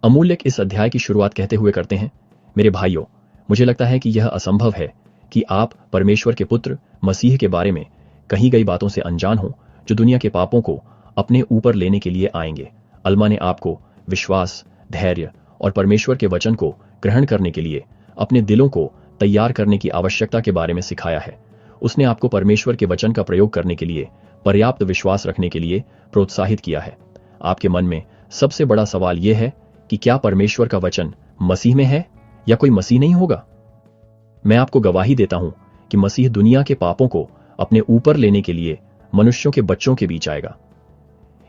अमूल्यक इस अध्याय की शुरुआत कहते हुए करते हैं, मेरे भाइयों, मुझे लगता है कि यह असंभव है कि आप परमेश्वर के पुत्र मसीह के बारे में कही गई बातों से अनजान हो, जो दुनिया के पापों को अपने ऊपर लेने के लिए आएंगे। अल्मा ने आपको विश्वास, धैर्य और परमेश्वर के वचन को ग्रहण करने के लिए अपने दिलों को तैयार करने की आवश्यकता के बारे में सिखाया है। उसने आपको परमेश्वर के वचन का प्रयोग करने के लिए पर्याप्त विश्वास रखने के लिए प्रोत्साहित किया है। आपके मन में सबसे बड़ा सवाल यह है कि क्या परमेश्वर का वचन मसीह में है या कोई मसीह नहीं होगा? मैं आपको गवाही देता हूं कि मसीह दुनिया के पापों को अपने ऊपर लेने के लिए मनुष्यों के बच्चों के बीच आएगा।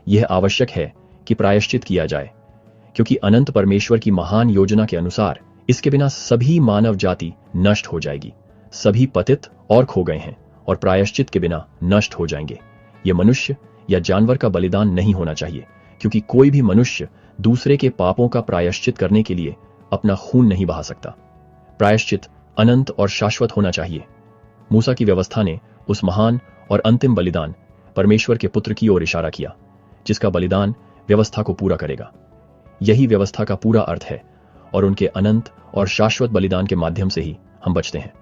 यह आवश्यक है कि प्रायश्चित किया जाए, क्योंकि अनंत परमेश्वर की महान योजना के अनुसार इसके बिना सभी मानव जाति नष्ट हो जाएगी। सभी पतित और खो गए हैं और प्रायश्चित के बिना नष्ट हो जाएंगे। यह मनुष्य या जानवर का बलिदान नहीं होना चाहिए, क्योंकि कोई भी मनुष्य दूसरे के पापों का प्रायश्चित करने के लिए अपना खून नहीं बहा सकता। प्रायश्चित अनंत और शाश्वत होना चाहिए। मूसा की व्यवस्था ने उस महान और अंतिम बलिदान परमेश्वर के पुत्र की ओर इशारा किया, जिसका बलिदान व्यवस्था को पूरा करेगा। यही व्यवस्था का पूरा अर्थ है, और उनके अनंत और शाश्वत बलिदान के माध्यम से ही हम बचते हैं।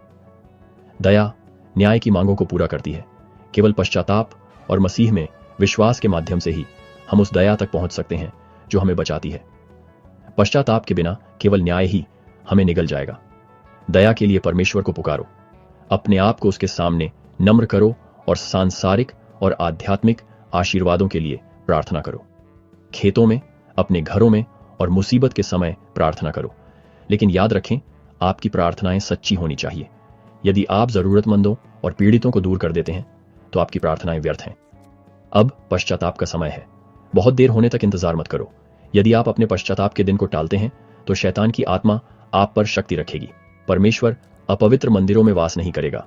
दया न्याय की मांगों को पूरा करती है। केवल पश्चाताप और मसीह में विश्वास के माध्यम से ही हम उस दया तक पहुंच सकते हैं जो हमें बचाती है। पश्चाताप के बिना केवल न्याय ही हमें निगल जाएगा। दया के लिए परमेश्वर को पुकारो, अपने आप को उसके सामने नम्र करो और सांसारिक और आध्यात्मिक आशीर्वादों के लिए प्रार्थना करो। खेतों में, अपने घरों में और मुसीबत के समय प्रार्थना करो, लेकिन याद रखें, आपकी प्रार्थनाएं सच्ची होनी चाहिए। यदि आप जरूरतमंदों और पीड़ितों को दूर कर देते हैं तो आपकी प्रार्थनाएं व्यर्थ हैं। अब पश्चाताप का समय है। बहुत देर होने तक इंतजार मत करो। यदि आप अपने पश्चाताप के दिन को टालते हैं तो शैतान की आत्मा आप पर शक्ति रखेगी। परमेश्वर अपवित्र मंदिरों में वास नहीं करेगा।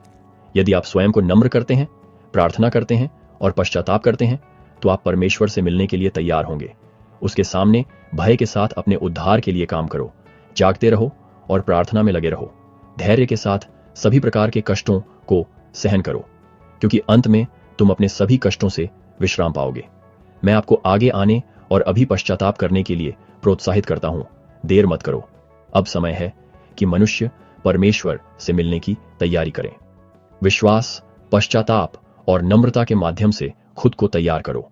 यदि आप स्वयं को नम्र करते हैं, प्रार्थना करते हैं और पश्चाताप करते हैं तो आप परमेश्वर से मिलने के लिए तैयार होंगे। उसके सामने भय के साथ अपने उद्धार के लिए काम करो। जागते रहो और प्रार्थना में लगे रहो। धैर्य के साथ सभी प्रकार के कष्टों को सहन करो, क्योंकि अंत में तुम अपने सभी कष्टों से विश्राम पाओगे। मैं आपको आगे आने और अभी पश्चाताप करने के लिए प्रोत्साहित करता हूं। देर मत करो। अब समय है कि मनुष्य परमेश्वर से मिलने की तैयारी करें। विश्वास, पश्चाताप और नम्रता के माध्यम से खुद को तैयार करो